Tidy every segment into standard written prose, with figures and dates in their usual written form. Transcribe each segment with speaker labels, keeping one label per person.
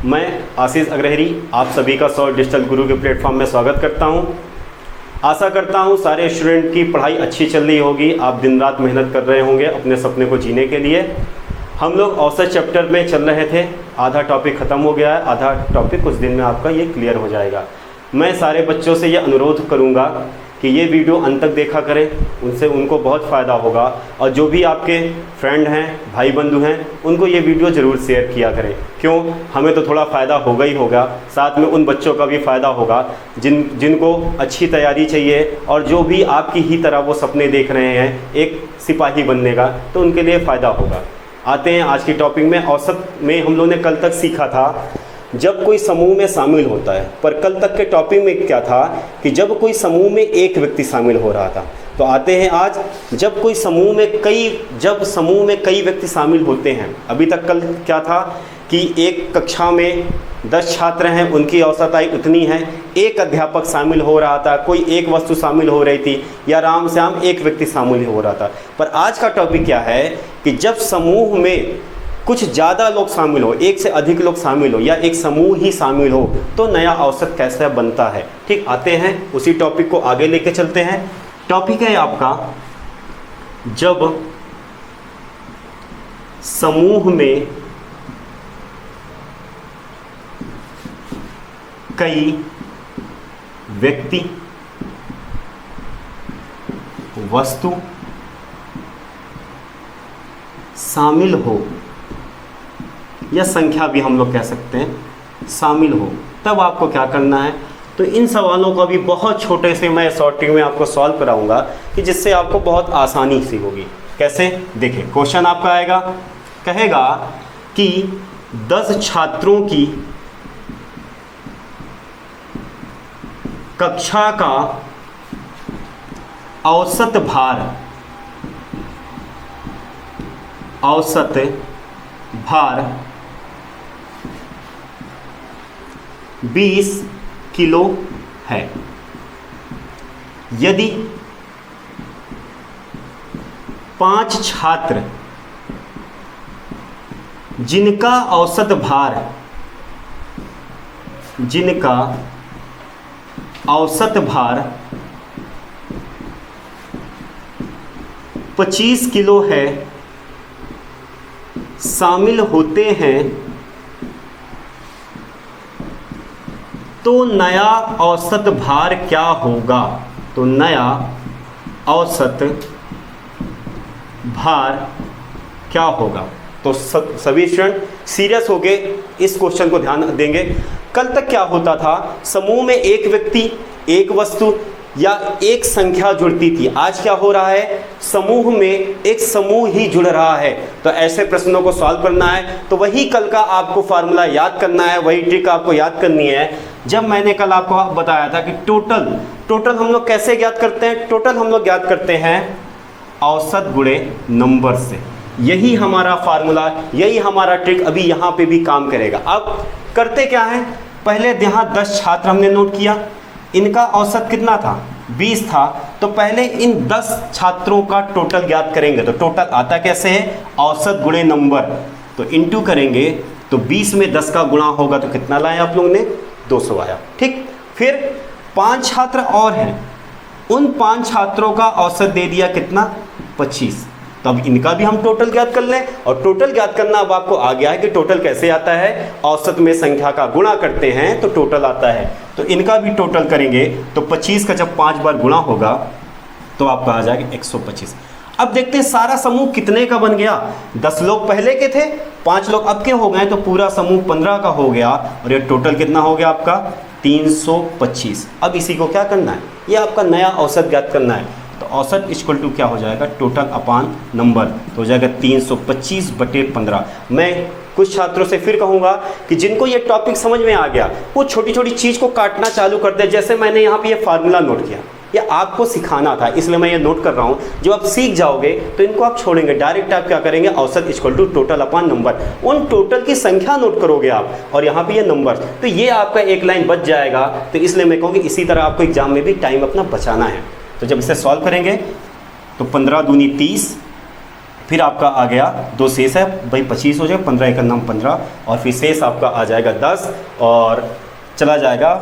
Speaker 1: मैं आशीष अग्रहरी आप सभी का सौ डिजिटल गुरु के प्लेटफॉर्म में स्वागत करता हूं। आशा करता हूं सारे स्टूडेंट की पढ़ाई अच्छी चल रही होगी, आप दिन रात मेहनत कर रहे होंगे अपने सपने को जीने के लिए। हम लोग औसत चैप्टर में चल रहे थे, आधा टॉपिक ख़त्म हो गया है, आधा टॉपिक कुछ दिन में आपका ये क्लियर हो जाएगा। मैं सारे बच्चों से ये अनुरोध करूँगा कि ये वीडियो अंत तक देखा करें, उनसे उनको बहुत फ़ायदा होगा। और जो भी आपके फ्रेंड हैं, भाई बंधु हैं, उनको ये वीडियो ज़रूर शेयर किया करें। क्यों, हमें तो थोड़ा फ़ायदा होगा ही होगा, साथ में उन बच्चों का भी फ़ायदा होगा जिनको अच्छी तैयारी चाहिए और जो भी आपकी ही तरह वो सपने देख रहे हैं एक सिपाही बनने का, तो उनके लिए फ़ायदा होगा। आते हैं आज की टॉपिक में। औसत में हम लोगों ने कल तक सीखा था जब कोई समूह में शामिल होता है, पर कल तक के टॉपिक में क्या था कि जब कोई समूह में एक व्यक्ति शामिल हो रहा था। तो आते हैं आज जब समूह में कई व्यक्ति शामिल होते हैं। अभी तक कल क्या था कि एक कक्षा में 10 छात्र हैं, उनकी औसत आयु उतनी है, एक अध्यापक शामिल हो रहा था, कोई एक वस्तु शामिल हो रही थी, या राम श्याम एक व्यक्ति शामिल हो रहा था। पर आज का टॉपिक क्या है कि जब समूह में कुछ ज़्यादा लोग शामिल हो, एक से अधिक लोग शामिल हो, या एक समूह ही शामिल हो, तो नया औसत कैसे बनता है। ठीक, आते हैं उसी टॉपिक को आगे लेके चलते हैं। टॉपिक है आपका जब समूह में कई व्यक्ति, वस्तु शामिल हो, या संख्या भी हम लोग कह सकते हैं, शामिल हो, तब आपको क्या करना है। तो इन सवालों को भी बहुत छोटे से मैं शॉर्टिंग में आपको सॉल्व कराऊंगा कि जिससे आपको बहुत आसानी सी होगी। कैसे, देखिए क्वेश्चन आपका आएगा, कहेगा कि 10 छात्रों की कक्षा का औसत भार 20 किलो है। यदि 5 छात्र जिनका औसत भार 25 किलो है शामिल होते हैं, तो नया औसत भार क्या होगा। तो नया औसत भार क्या होगा। तो सभी स्टूडेंट सीरियस होके इस क्वेश्चन को ध्यान देंगे। कल तक क्या होता था, समूह में एक व्यक्ति, एक वस्तु या एक संख्या जुड़ती थी। आज क्या हो रहा है, समूह में एक समूह ही जुड़ रहा है। तो ऐसे प्रश्नों को सॉल्व करना है, तो वही कल का आपको फार्मूला याद करना है, वही ट्रिक आपको याद करनी है। जब मैंने कल आपको बताया था कि टोटल हम लोग कैसे ज्ञात करते हैं, टोटल हम लोग ज्ञात करते हैं औसत गुणे नंबर से। यही हमारा फार्मूला, यही हमारा ट्रिक अभी यहाँ पे भी काम करेगा। अब करते क्या है, पहले यहाँ 10 छात्र हमने नोट किया, इनका औसत कितना था, 20 था। तो पहले इन 10 छात्रों का टोटल ज्ञात करेंगे। तो टोटल आता कैसे है, औसत गुणे नंबर, तो इंटू करेंगे, तो 20 में 10 का गुणा होगा तो कितना लाए आप लोगों ने, 200 आया। ठीक, फिर 5 छात्र और हैं, उन 5 छात्रों का औसत दे दिया कितना, 25। तो अब इनका भी हम टोटल ज्ञात कर लें, और टोटल ज्ञात करना अब आपको आ गया है कि टोटल कैसे आता है, औसत में संख्या का गुणा करते हैं तो टोटल आता है। तो इनका भी टोटल करेंगे, तो 25 का जब 5 बार गुणा होगा तो आपका आ जाएगा 125। अब देखते हैं सारा समूह कितने का बन गया। 10 लोग पहले के थे, 5 लोग अब के हो गए, तो पूरा समूह 15 का हो गया, और ये टोटल कितना हो गया आपका, 325। अब इसी को क्या करना है, ये आपका नया औसत ज्ञात करना है। तो औसत इक्वल टू क्या हो जाएगा, टोटल अपान नंबर, तो हो जाएगा 325/15। मैं कुछ छात्रों से फिर कहूँगा कि जिनको ये टॉपिक समझ में आ गया, वो छोटी छोटी चीज़ को काटना चालू कर दे। जैसे मैंने यहाँ पे ये फार्मूला नोट किया, ये आपको सिखाना था, इसलिए मैं ये नोट कर रहा हूँ। जो आप सीख जाओगे तो इनको आप छोड़ेंगे, डायरेक्ट आप क्या करेंगे, औसत equal to total upon number, उन टोटल की संख्या नोट करोगे आप, और यहाँ पे ये नंबर, तो ये आपका एक लाइन बच जाएगा। तो इसलिए मैं कहूँगी इसी तरह आपको एग्जाम में भी टाइम अपना बचाना है। तो जब इसे सॉल्व करेंगे तो 15 दूनी 30, फिर आपका आ गया 2 शेष है भाई 25 हो जाएगा, 15 एकम 15 और फिर शेष आपका आ जाएगा 10 और चला जाएगा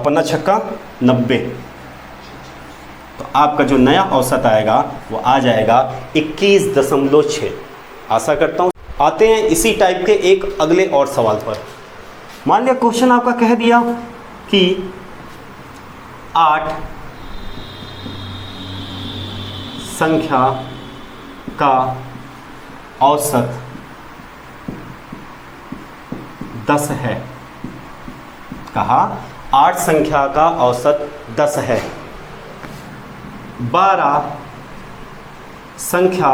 Speaker 1: पन्ना छक्का 90। तो आपका जो नया औसत आएगा वो आ जाएगा 21.6। आशा करता हूँ। आते हैं इसी टाइप के एक अगले और सवाल पर। मान लिया क्वेश्चन आपका कह दिया कि 8 संख्या का औसत 10 है। कहा 8 संख्या का औसत 10 है। 12 संख्या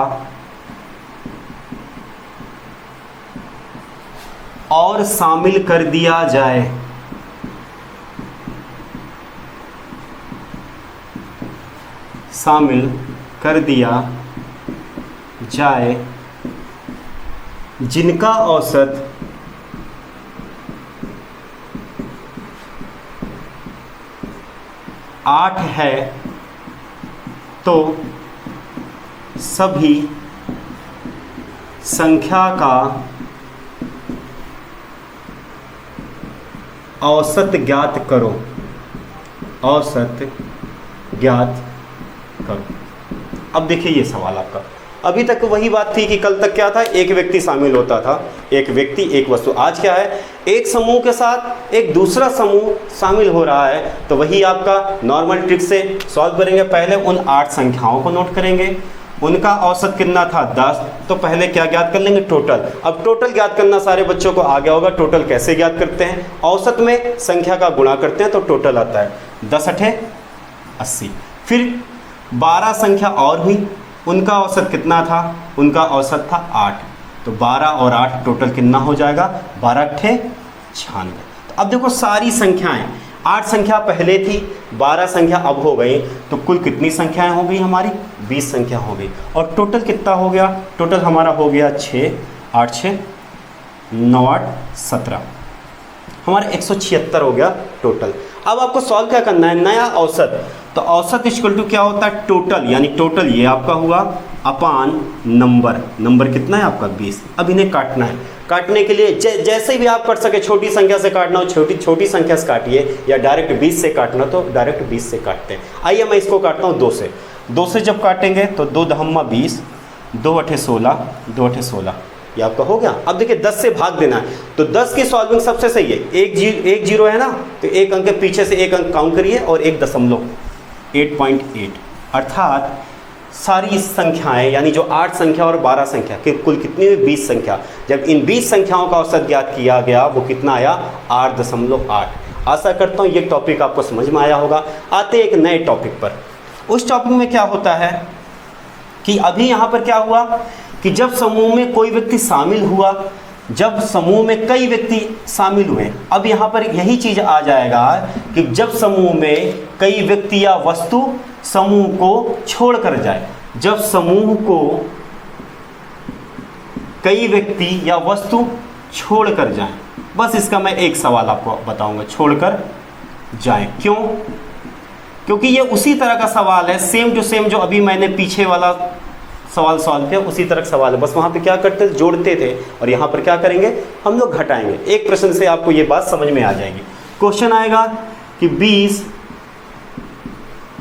Speaker 1: और शामिल कर दिया जाए। शामिल कर दिया जाए जिनका औसत 8 है, तो सभी संख्या का औसत ज्ञात करो। औसत ज्ञात करो। अब देखिए ये सवाल आपका, अभी तक वही बात थी कि कल तक क्या था, एक व्यक्ति शामिल होता था, एक व्यक्ति एक वस्तु। आज क्या है, एक समूह के साथ एक दूसरा समूह शामिल हो रहा है। तो वही आपका नॉर्मल ट्रिक से सॉल्व करेंगे। पहले उन 8 संख्याओं को नोट करेंगे, उनका औसत कितना था 10। तो पहले क्या ज्ञात कर लेंगे, टोटल। अब टोटल ज्ञात करना सारे बच्चों को आ गया होगा। टोटल कैसे ज्ञात करते हैं, औसत में संख्या का गुणा करते हैं तो टोटल आता है 10 8 80। फिर 12 संख्या और हुई, उनका औसत कितना था, उनका औसत था 8। तो 12 और 8 टोटल कितना हो जाएगा, 12 8 96। तो अब देखो सारी संख्याएं, 8 संख्या पहले थी, 12 संख्या अब हो गई, तो कुल कितनी संख्याएं हो गई हमारी, 20 संख्या हो गई। और टोटल कितना हो गया, टोटल हमारा हो गया 6 8 6 9 8 17, हमारा 176 हो गया टोटल। अब आपको सॉल्व क्या करना है, नया औसत। तो औसत इक्वल टू क्या होता है, टोटल, यानी टोटल ये आपका हुआ अपान नंबर। नंबर कितना है आपका 20। अब इन्हें काटना है। काटने के लिए जैसे भी आप कर सके, छोटी संख्या से काटना हो छोटी संख्या से काटिए, या डायरेक्ट 20 से काटना तो डायरेक्ट 20 से काटते हैं। आइए मैं इसको काटता हूँ 2 से। 2 से जब काटेंगे तो 2 दहम्मा 20, 2 8 16, 2 8 16, ये आपका हो गया। अब देखिए 10 से भाग देना है, तो 10 की सॉल्विंग सबसे सही है। एक जीरो है ना, तो एक अंक के पीछे से एक अंक काउंट करिए और 1 दशमलव 8.8, अर्थात सारी संख्याएं, यानी जो 8 संख्या और 12 संख्या कि कुल कितनी हुई, 20 संख्या। जब इन 20 संख्याओं का औसत ज्ञात किया गया, वो कितना आया, 8.8। आशा करता हूँ ये टॉपिक आपको समझ में आया होगा। आते एक नए टॉपिक पर। उस टॉपिक में क्या होता है कि अभी यहाँ पर क्या हुआ कि जब समूह में कोई व्यक्ति शामिल हुआ, जब समूह में कई व्यक्ति शामिल हुए। अब यहाँ पर यही चीज आ जाएगा कि जब समूह में कई व्यक्ति या वस्तु समूह को छोड़कर जाए। जब समूह को कई व्यक्ति या वस्तु छोड़कर जाए, बस इसका मैं एक सवाल आपको बताऊंगा, छोड़कर जाए। क्यों? क्योंकि ये उसी तरह का सवाल है, सेम टू सेम जो अभी मैंने पीछे वाला सवाल सॉल्व किया, उसी तरह का सवाल है। बस वहाँ पे क्या करते थे, जोड़ते थे, और यहाँ पर क्या करेंगे, हम लोग घटाएंगे। एक प्रश्न से आपको ये बात समझ में आ जाएगी। क्वेश्चन आएगा कि 20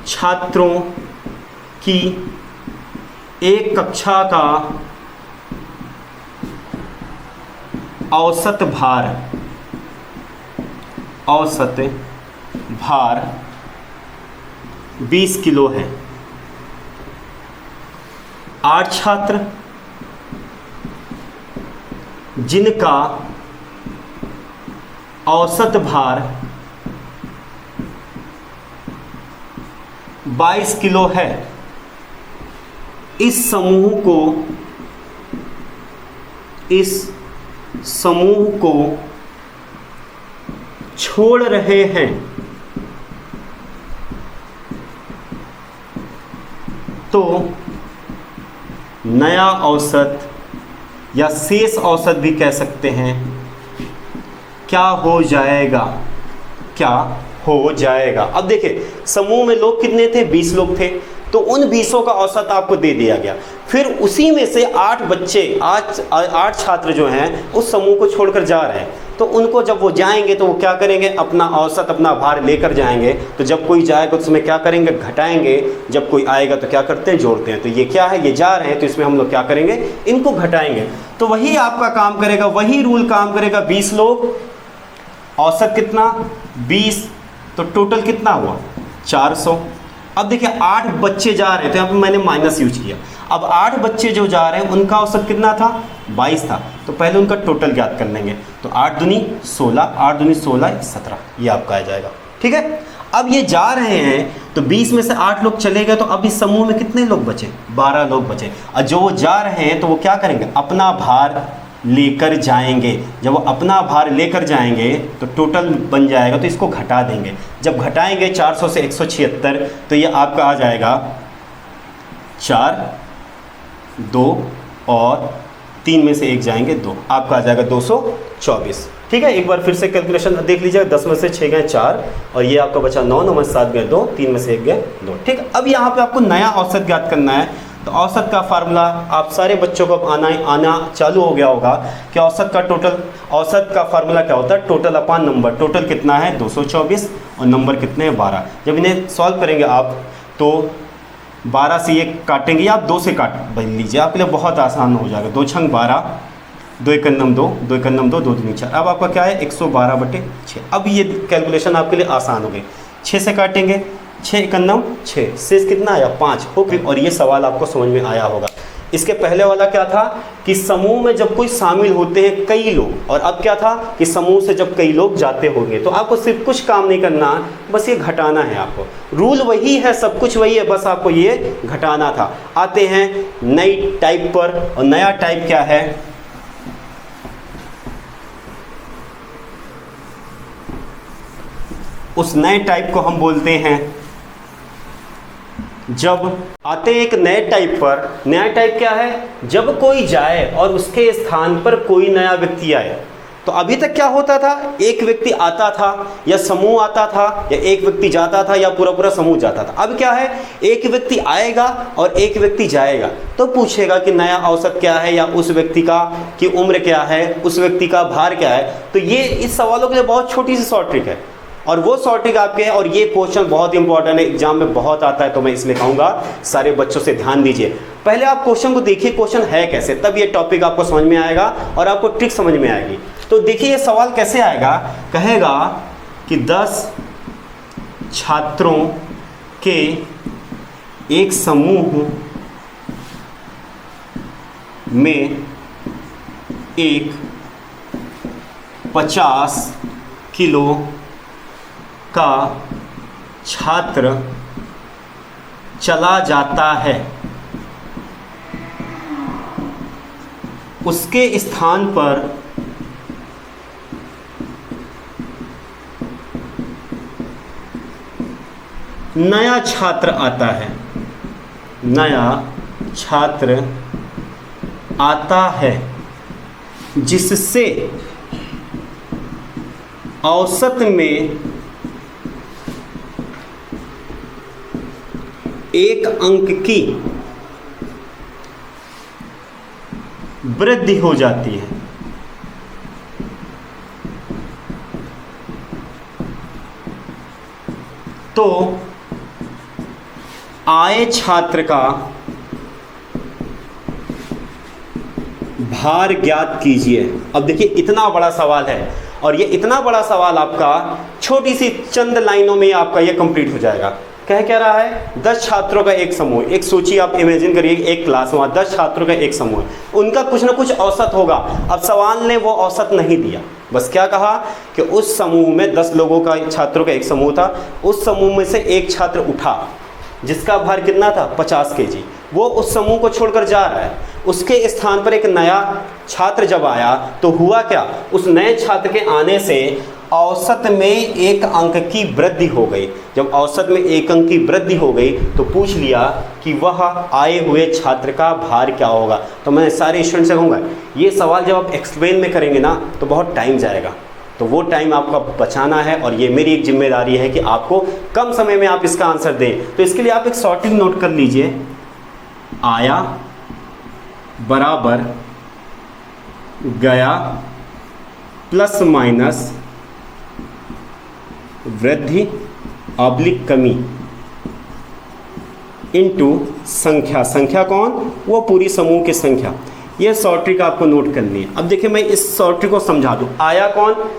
Speaker 1: छात्रों की एक कक्षा का औसत भार 20 किलो है। 8 छात्र जिनका औसत भार 22 किलो है, इस समूह को छोड़ रहे हैं, तो नया औसत या शेष औसत भी कह सकते हैं, क्या हो जाएगा, क्या हो जाएगा। अब देखिए समूह में लोग कितने थे, 20 लोग थे, तो उन 20 का औसत आपको दे दिया गया। फिर उसी में से 8 बच्चे 8 छात्र जो हैं उस समूह को छोड़कर जा रहे हैं, तो उनको जब वो जाएंगे तो वो क्या करेंगे, अपना औसत अपना भार लेकर जाएंगे। तो जब कोई जाएगा तो उसमें क्या करेंगे, घटाएंगे, जब कोई आएगा तो क्या करते हैं, जोड़ते हैं। तो ये क्या है, ये जा रहे हैं तो इसमें हम लोग क्या करेंगे, इनको घटाएंगे। तो वही आपका काम करेगा, वही रूल काम करेगा। 20 लोग, औसत कितना 20, तो टोटल कितना हुआ 400। अब देखिए 8 बच्चे जा रहे थे, यहाँ पे मैंने माइनस यूज किया। अब 8 बच्चे जो जा रहे हैं उनका औसत कितना था, 22 था। तो पहले उनका टोटल ज्ञात कर लेंगे। तो 8 दूनी 16, 8 दूनी 16, 17, ये आपका आ जाएगा। ठीक है। अब ये जा रहे हैं तो 20 में से 8 लोग चले गए, तो अब इस समूह में कितने लोग बचे, 12 लोग बचे। और जो वो जा रहे हैं तो वो क्या करेंगे, अपना भार लेकर जाएंगे। जब वो अपना भार लेकर जाएंगे तो टोटल बन जाएगा, तो इसको घटा देंगे। जब घटाएंगे 400 से 176, तो ये आपका आ जाएगा 4, 2 और 3 में से 1 जाएंगे 2, आपका आ जाएगा 224। ठीक है। एक बार फिर से कैलकुलेशन देख लीजिएगा। 10 में से 6 गए 4 और ये आपका बचा 9, 9 में से 7 गए 2, 3 में से 1 गए 2। ठीक है। अब यहाँ पे आपको नया औसत ज्ञात करना है। तो औसत का फार्मूला आप सारे बच्चों को आना चालू हो गया होगा कि औसत का फार्मूला क्या होता है, टोटल अपॉन नंबर। टोटल कितना है 224 और नंबर कितने हैं 12। जब इन्हें सॉल्व करेंगे आप तो 12 से ये काटेंगे या आप 2 से काट बन लीजिए, आपके लिए बहुत आसान हो जाएगा। 2 छंग 12, 2 एकन्नम 2, 2 एकन्नम 2, 2 दूनी 4। अब आपका क्या है 112/6। अब ये कैलकुलेशन आपके लिए आसान हो गई। 6 से काटेंगे, 6 एकन्नम 6, शेष कितना आया 5 हो गई। और ये सवाल आपको समझ में आया होगा। इसके पहले वाला क्या था कि समूह में जब कोई शामिल होते हैं कई लोग, और अब क्या था कि समूह से जब कई लोग जाते होंगे, तो आपको सिर्फ कुछ काम नहीं करना, बस ये घटाना है। आपको रूल वही है, सब कुछ वही है, बस आपको ये घटाना था। आते हैं नई टाइप पर, और नया टाइप क्या है, उस नए टाइप को हम बोलते हैं, जब आते हैं एक नए टाइप पर। नया टाइप क्या है, जब कोई जाए और उसके स्थान पर कोई नया व्यक्ति आए। तो अभी तक क्या होता था, एक व्यक्ति आता था या समूह आता था, या एक व्यक्ति जाता था या पूरा पूरा समूह जाता था। अब क्या है, एक व्यक्ति आएगा और एक व्यक्ति जाएगा, तो पूछेगा कि नया औसत क्या है, या उस व्यक्ति का की उम्र क्या है, उस व्यक्ति का भार क्या है। तो ये इस सवालों के लिए बहुत छोटी सी शॉर्ट ट्रिक है, और वो शॉर्ट ट्रिक आपके है। और ये क्वेश्चन बहुत इंपॉर्टेंट है, एग्जाम में बहुत आता है, तो मैं इसलिए कहूँगा सारे बच्चों से ध्यान दीजिए। पहले आप क्वेश्चन को देखिए, क्वेश्चन है कैसे, तब ये टॉपिक आपको समझ में आएगा और आपको ट्रिक समझ में आएगी। तो देखिए ये सवाल कैसे आएगा, कहेगा कि 10 छात्रों के एक समूह में एक 50 किलो का छात्र चला जाता है, उसके स्थान पर नया छात्र आता है, नया छात्र आता है, जिससे औसत में 1 अंक की वृद्धि हो जाती है। तो आए छात्र का भार ज्ञात कीजिए। अब देखिए इतना बड़ा सवाल है, और ये इतना बड़ा सवाल आपका छोटी सी चंद लाइनों में आपका ये कंप्लीट हो जाएगा। कह रहा है 10 छात्रों का एक समूह, एक सोचिए आप, इमेजिन करिए एक क्लास में 10 छात्रों का एक समूह, उनका कुछ ना कुछ औसत होगा। अब सवाल ने वो औसत नहीं दिया, बस क्या कहा कि उस समूह में 10 लोगों का, छात्रों का एक समूह था, उस समूह में से एक छात्र उठा जिसका भार कितना था 50 केजी, वो उस समूह को छोड़कर जा रहा है। उसके स्थान पर एक नया छात्र जब आया तो हुआ क्या, उस नए छात्र के आने से औसत में 1 अंक की वृद्धि हो गई। जब औसत में 1 अंक की वृद्धि हो गई तो पूछ लिया कि वह आए हुए छात्र का भार क्या होगा। तो मैं सारे स्टूडेंट से कहूँगा ये सवाल जब आप एक्सप्लेन में करेंगे ना तो बहुत टाइम जाएगा, तो वो टाइम आपका बचाना है, और ये मेरी एक जिम्मेदारी है कि आपको कम समय में आप इसका आंसर दें। तो इसके लिए आप एक शॉर्टिंग नोट कर लीजिए, आया बराबर गया प्लस माइनस वृद्धि ऑब्लिक कमी इनटू संख्या। संख्या कौन? वो पूरी समूह की संख्या। ये शॉर्ट ट्रिक आपको नोट करनी है। अब देखिए मैं इस शॉर्ट ट्रिक को समझा दूं। आया कौन?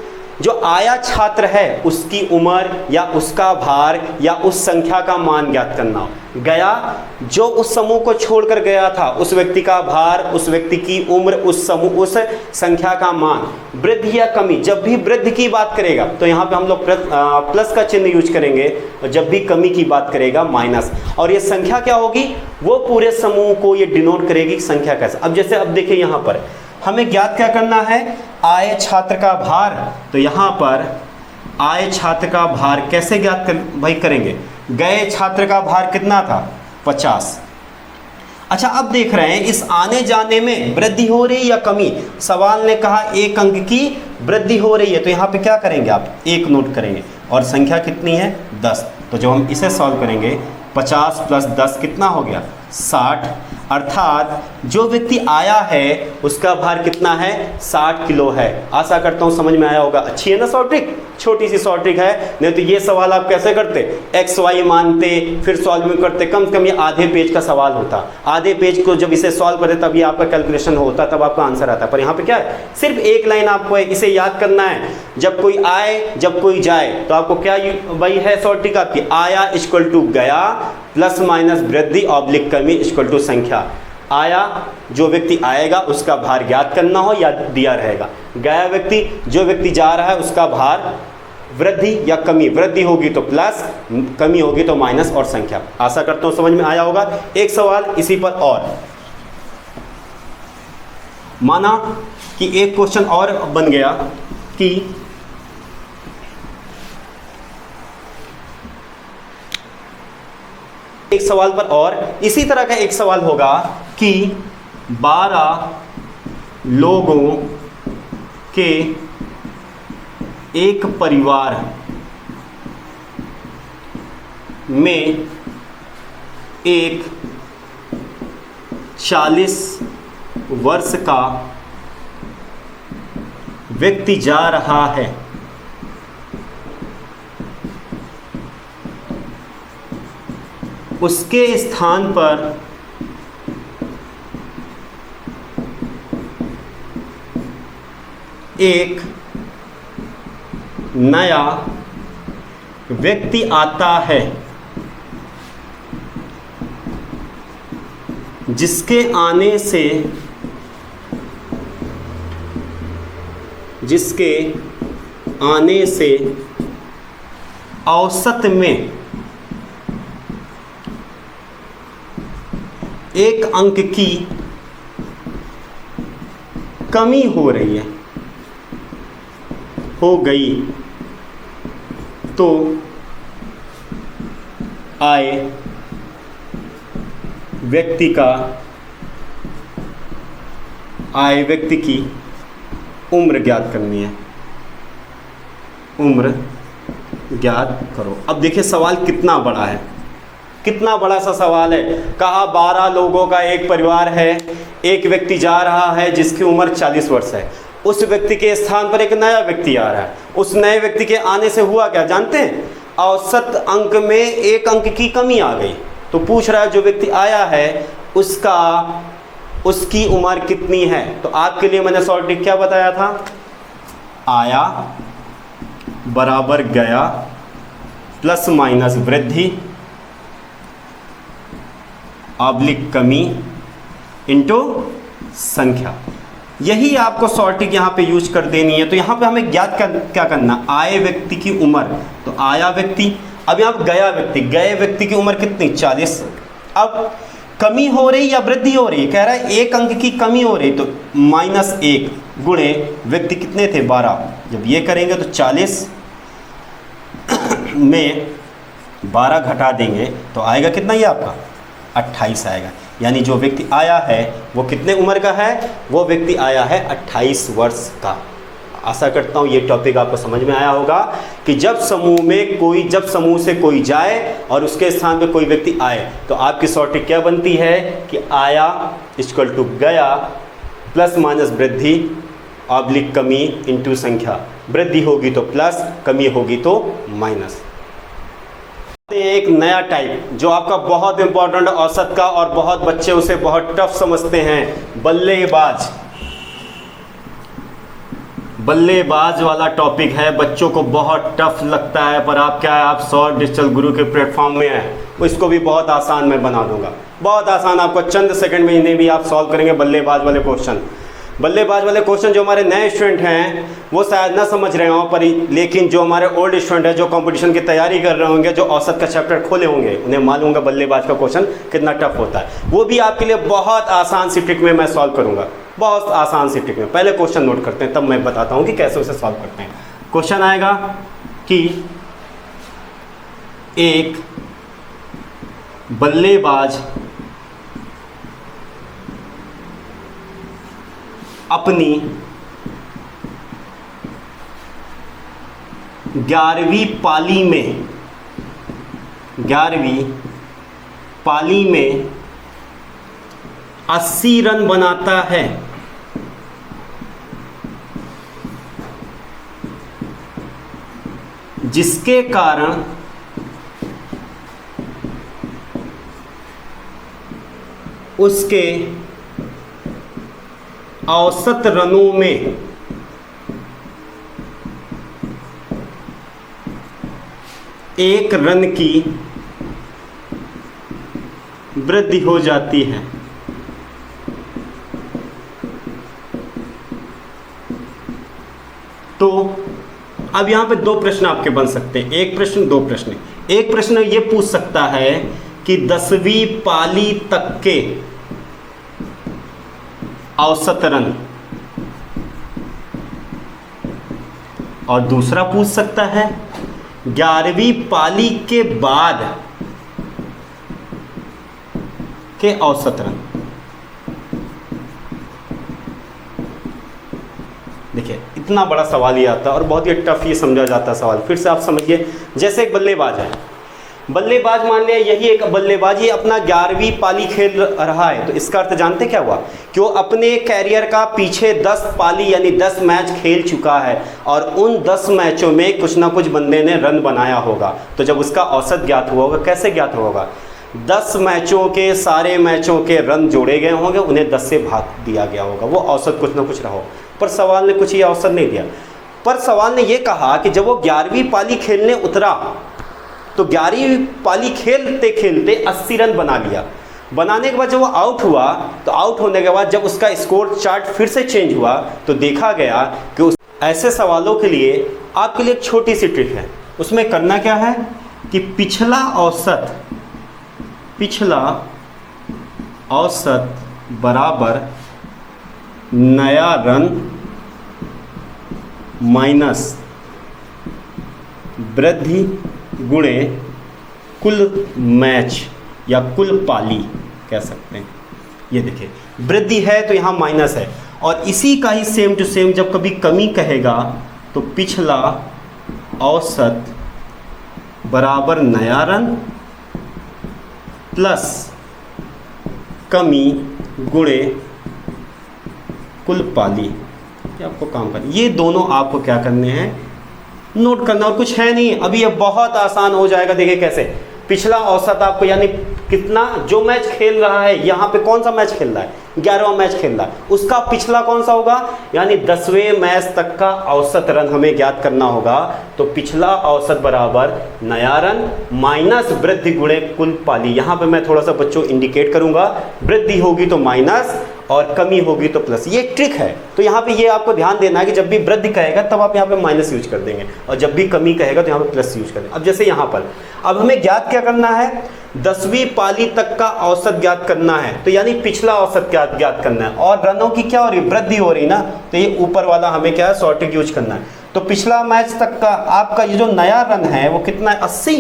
Speaker 1: जो आया छात्र है उसकी उम्र या उसका भार या उस संख्या का मान ज्ञात करना हो। गया जो उस समूह को छोड़कर गया था, उस व्यक्ति का भार, उस व्यक्ति की उम्र, उस समूह, उस संख्या का मान। वृद्धि या कमी, जब भी वृद्धि की बात करेगा तो यहाँ पे हम लोग प्लस का चिन्ह यूज करेंगे, और जब भी कमी की बात करेगा माइनस। और ये संख्या क्या होगी? वो पूरे समूह को ये डिनोट करेगी संख्या कैसे। अब जैसे अब देखिए यहाँ पर हमें ज्ञात क्या करना है? आए छात्र का भार। तो यहाँ पर आए छात्र का भार कैसे ज्ञात करेंगे? गए छात्र का भार कितना था? 50। अच्छा अब देख रहे हैं इस आने जाने में वृद्धि हो रही या कमी। सवाल ने कहा 1 अंक की वृद्धि हो रही है, तो यहाँ पे क्या करेंगे आप? 1 नोट करेंगे। और संख्या कितनी है? 10। तो जब हम इसे सॉल्व करेंगे 50 प्लस 10 कितना हो गया? 60। अर्थात जो व्यक्ति आया है उसका भार कितना है? 60 किलो है। आशा करता हूँ समझ में आया होगा। अच्छी है ना शॉर्ट ट्रिक? छोटी सी शॉर्ट ट्रिक है। नहीं तो ये सवाल आप कैसे करते? एक्स वाई मानते फिर सॉल्व करते, कम से कम ये आधे पेज का सवाल होता। आधे पेज को जब इसे सॉल्व करते तब ये आपका कैलकुलेशन होता, तब आपका आंसर आता। पर यहाँ पे क्या है? सिर्फ एक लाइन आपको है, इसे याद करना है। जब कोई आए जब कोई जाए, तो आपको क्या वही है शॉर्ट ट्रिक आपकी। आया इक्वल टू गया प्लस माइनस वृद्धि ऑब्लिक कमी इक्वल टू संख्या। आया जो व्यक्ति आएगा उसका भार ज्ञात करना हो या दिया रहेगा। गया व्यक्ति जो व्यक्ति जा रहा है उसका भार वृद्धि या कमी। वृद्धि होगी तो प्लस, कमी होगी तो माइनस, और संख्या। आशा करता हूं समझ में आया होगा। एक सवाल इसी पर और, माना कि एक क्वेश्चन और बन गया कि एक सवाल पर और इसी तरह का एक सवाल होगा कि 12 लोगों के एक परिवार में एक 40 वर्ष का व्यक्ति जा रहा है। उसके स्थान पर एक नया व्यक्ति आता है जिसके आने से औसत में 1 अंक की कमी हो रही है, हो गई, तो आए व्यक्ति की उम्र ज्ञात करनी है। उम्र ज्ञात करो। अब देखिए सवाल कितना बड़ा है, कितना बड़ा सा सवाल है। कहा 12 लोगों का एक परिवार है, एक व्यक्ति जा रहा है जिसकी उम्र 40 वर्ष है। उस व्यक्ति के स्थान पर एक नया व्यक्ति आ रहा है। उस नए व्यक्ति के आने से हुआ क्या जानते हैं? औसत अंक में 1 अंक की कमी आ गई। तो पूछ रहा है जो व्यक्ति आया है उसकी उम्र कितनी है। तो आपके लिए मैंने शॉर्ट ट्रिक क्या बताया था? आया बराबर गया प्लस माइनस वृद्धि ऑब्लिक कमी इनटू संख्या। यही आपको शॉर्ट ट्रिक यहाँ पे यूज कर देनी है। तो यहाँ पे हमें ज्ञात क्या करना? आए व्यक्ति की उम्र। तो आया व्यक्ति, अब यहाँ पे गए व्यक्ति की उम्र कितनी? 40। अब कमी हो रही या वृद्धि हो रही? कह रहा है 1 अंक की कमी हो रही, तो -1 गुणे व्यक्ति कितने थे? 12। जब ये करेंगे तो 40 में 12 घटा देंगे तो आएगा कितना? ये आपका 28 आएगा। यानी जो व्यक्ति आया है वो कितने उम्र का है? वो व्यक्ति आया है 28 वर्ष का। आशा करता हूँ ये टॉपिक आपको समझ में आया होगा कि जब समूह से कोई जाए और उसके स्थान पे कोई व्यक्ति आए तो आपकी शॉर्ट ट्रिक क्या बनती है कि आया इक्वल टू गया प्लस माइनस वृद्धि ऑब्लिक कमी इंटू संख्या। वृद्धि होगी तो प्लस, कमी होगी तो माइनस। एक नया टाइप जो आपका बहुत इंपॉर्टेंट औसत का और बहुत बच्चे उसे बहुत टफ समझते हैं, बल्लेबाज। बल्लेबाज वाला टॉपिक है, बच्चों को बहुत टफ लगता है, पर आप क्या है, आप 100 डिजिटल गुरु के प्लेटफॉर्म में हैं, इसको भी बहुत आसान मैं बना दूंगा। बहुत आसान, आपको चंद सेकंड में इन्हें भी आप सॉल्व करेंगे बल्लेबाज वाले क्वेश्चन। बल्लेबाज वाले क्वेश्चन जो हमारे नए स्टूडेंट हैं वो शायद ना समझ रहे हों, पर लेकिन जो हमारे ओल्ड स्टूडेंट हैं जो कंपटीशन की तैयारी कर रहे होंगे, जो औसत का चैप्टर खोले होंगे, उन्हें मालूम होगा बल्लेबाज का क्वेश्चन कितना टफ होता है। वो भी आपके लिए बहुत आसान सी ट्रिक में मैं सॉल्व करूंगा, बहुत आसान सी ट्रिक में। पहले क्वेश्चन नोट करते हैं, तब मैं बताता हूँ कि कैसे उसे सॉल्व करते हैं। क्वेश्चन आएगा कि एक बल्लेबाज अपनी 11वीं पाली में 80 रन बनाता है, जिसके कारण उसके औसत रनों में 1 रन की वृद्धि हो जाती है। तो अब यहां पे 2 प्रश्न आपके बन सकते हैं, एक प्रश्न 2 प्रश्न। एक प्रश्न ये पूछ सकता है कि 10वीं पाली तक के औसत रन, और दूसरा पूछ सकता है 11वीं पाली के बाद के औसत रन। देखिए इतना बड़ा सवाल ही आता है और बहुत ही टफ ये समझा जाता है सवाल। फिर से आप समझिए, जैसे एक बल्लेबाज है, बल्लेबाज मान लिया यही एक बल्लेबाजी अपना 11वीं पाली खेल रहा है, तो इसका अर्थ जानते क्या हुआ कि वो अपने कैरियर का पीछे 10 पाली यानी 10 मैच खेल चुका है और उन 10 मैचों में कुछ ना कुछ बंदे ने रन बनाया होगा। तो जब उसका औसत ज्ञात हुआ होगा, कैसे ज्ञात होगा, 10 मैचों के सारे मैचों के रन जोड़े गए होंगे, उन्हें 10 से भाग दिया गया होगा, वो औसत कुछ ना कुछ रहा हो। पर सवाल ने कुछ ये औसत नहीं दिया, पर सवाल ने ये कहा कि जब वो 11वीं पाली खेलने उतरा तो 11वीं पाली खेलते खेलते 80 रन बना लिया। बनाने के बाद जब वो आउट हुआ तो आउट होने के बाद जब उसका स्कोर चार्ट फिर से चेंज हुआ तो देखा गया कि ऐसे सवालों के लिए आपके लिए एक छोटी सी ट्रिक है। उसमें करना क्या है कि पिछला औसत बराबर नया रन माइनस वृद्धि गुणे कुल मैच या कुल पाली कह सकते हैं। ये देखिए वृद्धि है तो यहाँ माइनस है, और इसी का ही सेम टू सेम जब कभी कमी कहेगा तो पिछला औसत बराबर नया रन प्लस कमी गुणे कुल पाली। ये आपको काम करना, ये दोनों आपको क्या करने हैं, नोट करना, और कुछ है नहीं। अभी ये बहुत आसान हो जाएगा। देखिए कैसे, पिछला औसत आपको यानी कितना जो मैच खेल रहा है, यहाँ पे कौन सा मैच खेल रहा है, 11वां मैच खेल रहा है, उसका पिछला कौन सा होगा, यानी 10वें मैच तक का औसत रन हमें ज्ञात करना होगा। तो पिछला औसत बराबर नया रन माइनस वृद्धि गुणे कुल पाली। यहाँ पे मैं थोड़ा सा बच्चों इंडिकेट करूंगा, वृद्धि होगी तो माइनस और कमी होगी तो प्लस। ये एक ट्रिक है। तो यहाँ पे ये आपको ध्यान देना है कि जब भी वृद्धि कहेगा तब आप यहाँ पे माइनस यूज कर देंगे, और जब भी कमी कहेगा तो यहाँ पे प्लस यूज कर देंगे। अब जैसे यहाँ पर अब हमें ज्ञात क्या करना है, 10वीं पाली तक का औसत ज्ञात करना है, तो यानी पिछला औसत ज्ञात करना है, और रनों की क्या हो रही, वृद्धि हो रही ना, तो ये ऊपर वाला हमें क्या है, शॉर्टेज यूज करना है। तो पिछला मैच तक का आपका ये जो नया रन है वो कितना है, 80।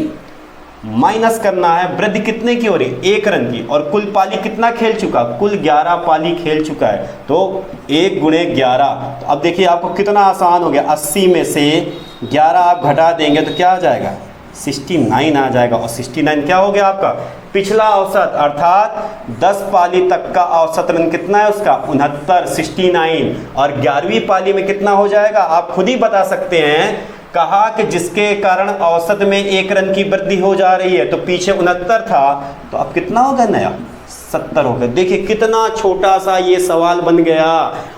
Speaker 1: माइनस करना है वृद्धि कितने की हो रही है, 1 रन की, और कुल पाली कितना खेल चुका, कुल 11 पाली खेल चुका है, तो 1 गुणे 11। तो अब देखिए आपको कितना आसान हो गया, 80 में से 11 आप घटा देंगे तो क्या आ जाएगा, 69 आ जाएगा। और 69 क्या हो गया आपका पिछला औसत, अर्थात 10 पाली तक का औसत रन कितना है उसका 69, 69। और 11वीं पाली में कितना हो जाएगा आप खुद ही बता सकते हैं, कहा कि जिसके कारण औसत में 1 रन की वृद्धि हो जा रही है, तो पीछे 69 था, तो अब कितना हो गया नया 70 हो गया। देखिए कितना छोटा सा ये सवाल बन गया,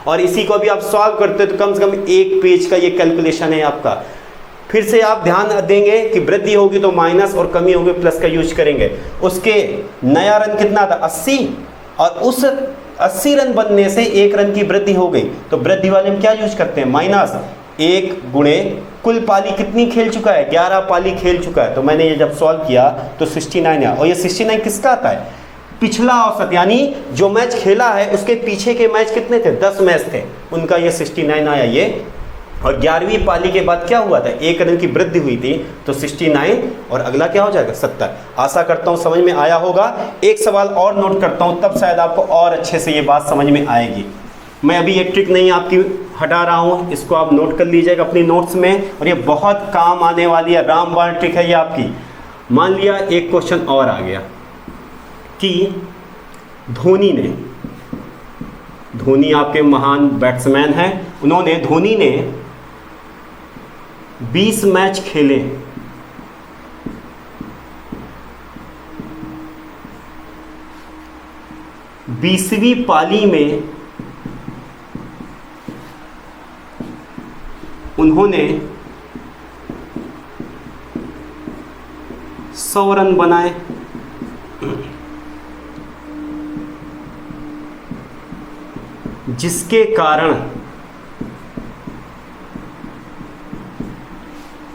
Speaker 1: और इसी को भी आप सॉल्व करते तो कम से कम 1 पेज का ये कैलकुलेशन है आपका। फिर से आप ध्यान देंगे कि वृद्धि होगी तो माइनस और कमी होगी प्लस का यूज करेंगे। उसके नया रन कितना था 80, और उस 80 रन बनने से 1 रन की वृद्धि हो गई, तो वृद्धि वाले में क्या यूज करते हैं, माइनस 1 गुणे कुल पाली कितनी खेल चुका है, 11 पाली खेल चुका है। तो मैंने ये जब सॉल्व किया तो 69 है, और ये 69 किसका आता है, पिछला औसत, यानी जो मैच खेला है उसके पीछे के मैच कितने थे, 10 मैच थे, उनका ये 69 आया ये। और 11वीं पाली के बाद क्या हुआ था, 1 रन की वृद्धि हुई थी, तो 69, और अगला क्या हो जाएगा 70। आशा करता हूँ समझ में आया होगा। एक सवाल और नोट करता हूँ, तब शायद आपको और अच्छे से ये बात समझ में आएगी। मैं अभी ये ट्रिक नहीं आपकी हटा रहा हूँ, इसको आप नोट कर लीजिएगा अपनी नोट्स में, और ये बहुत काम आने वाली है, रामबाण ट्रिक है ये आपकी। मान लिया एक क्वेश्चन और आ गया कि धोनी आपके महान बैट्समैन हैं, धोनी ने 20 मैच खेले, 20वीं पाली में उन्होंने 100 रन बनाए, जिसके कारण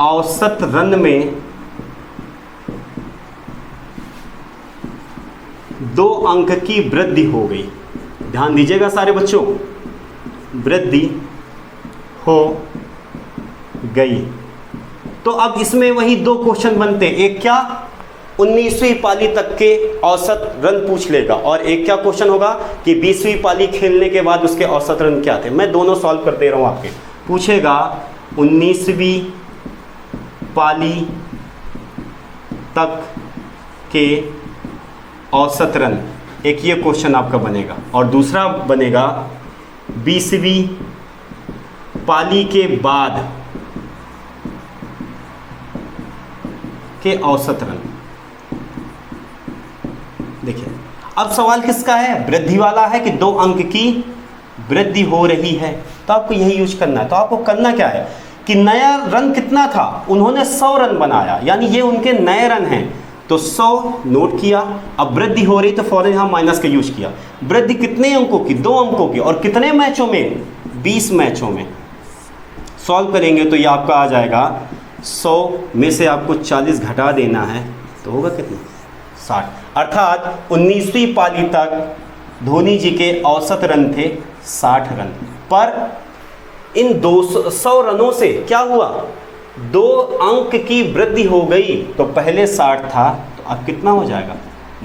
Speaker 1: औसत रन में 2 अंक की वृद्धि हो गई। ध्यान दीजिएगा सारे बच्चों, वृद्धि हो गई। तो अब इसमें वही 2 क्वेश्चन बनते हैं, एक क्या 19वीं पाली तक के औसत रन पूछ लेगा, और एक क्या क्वेश्चन होगा कि 20वीं पाली खेलने के बाद उसके औसत रन क्या थे। मैं दोनों सॉल्व कर दे रहा हूं आपके। पूछेगा 19वीं पाली तक के औसत रन, एक ये क्वेश्चन आपका बनेगा, और दूसरा बनेगा 20वीं पाली के बाद के औसत रन। देखिए अब सवाल किसका है, वृद्धि वाला है कि 2 अंक की वृद्धि हो रही है, तो आपको यही यूज करना है। तो आपको करना क्या है कि नया रन कितना था, उन्होंने 100 रन बनाया, यानी ये उनके नए रन हैं, तो 100 नोट किया। अब वृद्धि हो रही तो फौरन यहाँ माइनस का यूज किया। वृद्धि कितने अंकों की, 2 अंकों की, और कितने मैचों में, 20 मैचों में। सॉल्व करेंगे तो ये आपका आ जाएगा 100 में से आपको 40 घटा देना है, तो होगा कितना 60। अर्थात 19वीं पाली तक धोनी जी के औसत रन थे 60 रन, पर इन 200 रनों से क्या हुआ, 2 अंक की वृद्धि हो गई। तो पहले 60 था, तो अब कितना हो जाएगा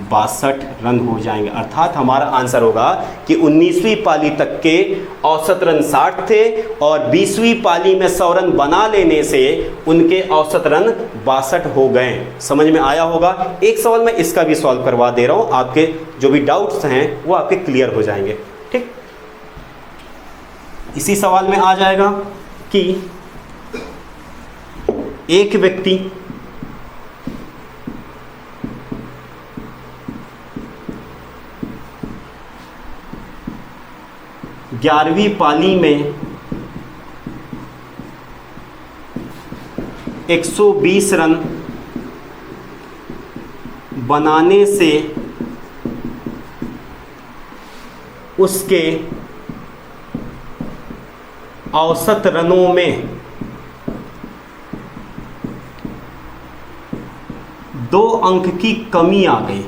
Speaker 1: 62 रन हो जाएंगे। अर्थात हमारा आंसर होगा कि 19वीं पाली तक के औसत रन 60 थे, और 20वीं पाली में 100 रन बना लेने से उनके औसत रन 62 हो गए। समझ में आया होगा। एक सवाल मैं इसका भी सॉल्व करवा दे रहा हूँ, आपके जो भी डाउट्स हैं वो आपके क्लियर हो जाएंगे। ठीक, इसी सवाल में आ जाएगा कि एक व्यक्ति ग्यारहवीं पाली में 120 रन बनाने से उसके औसत रनों में 2 अंक की कमी आ गई।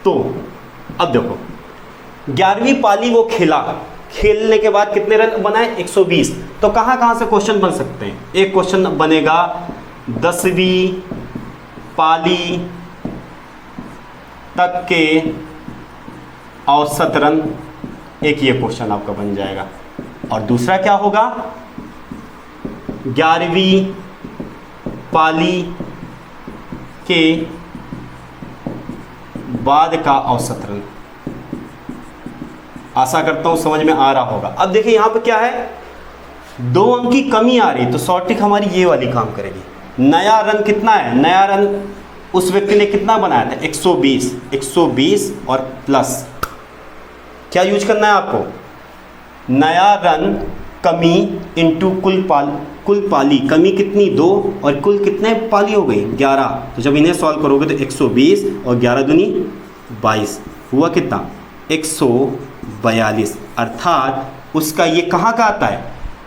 Speaker 1: तो अब देखो 11वीं पाली वो खेला, खेलने के बाद कितने रन बनाए 120। तो कहाँ कहाँ से क्वेश्चन बन सकते हैं? एक क्वेश्चन बनेगा 10वीं पाली तक के औसत रन, एक ये क्वेश्चन आपका बन जाएगा। और दूसरा क्या होगा? 11वीं पाली के बाद का औसत रन। आशा करता हूं समझ में आ रहा होगा। अब देखिए यहां पे क्या है, 2 अंक की कमी आ रही, तो शॉर्ट ट्रिक हमारी ये वाली काम करेगी। नया रन कितना है? नया रन उस व्यक्ति ने कितना बनाया था? 120। 120 और प्लस क्या यूज करना है आपको? नया रन कमी इंटू कुल पाली। कमी कितनी? 2 और कुल कितने पाली हो गई? 11। तो जब इन्हें सॉल्व करोगे तो 120 और 11 दूनी 22 हुआ कितना? 142। अर्थात उसका ये कहाँ का आता है?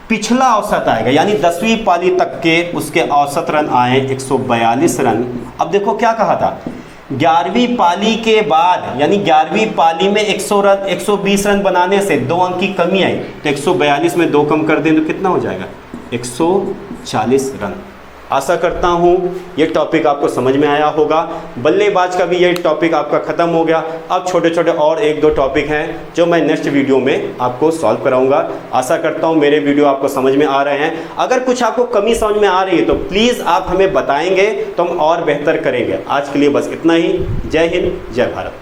Speaker 1: पिछला औसत आएगा, यानी 10वीं पाली तक के उसके औसत रन आए 142 रन। अब देखो क्या कहा था, 11वीं पाली के बाद, यानी 11वीं पाली में 120 रन बनाने से 2 अंक की कमी आई, तो 142 में 2 कम कर दें तो कितना हो जाएगा? 140 रन। आशा करता हूँ ये टॉपिक आपको समझ में आया होगा। बल्लेबाज का भी ये टॉपिक आपका ख़त्म हो गया। अब छोटे छोटे और 1-2 टॉपिक हैं जो मैं नेक्स्ट वीडियो में आपको सॉल्व कराऊंगा। आशा करता हूँ मेरे वीडियो आपको समझ में आ रहे हैं। अगर कुछ आपको कमी समझ में आ रही है तो प्लीज़ आप हमें बताएंगे तो हम और बेहतर करेंगे। आज के लिए बस इतना ही। जय हिंद, जय भारत।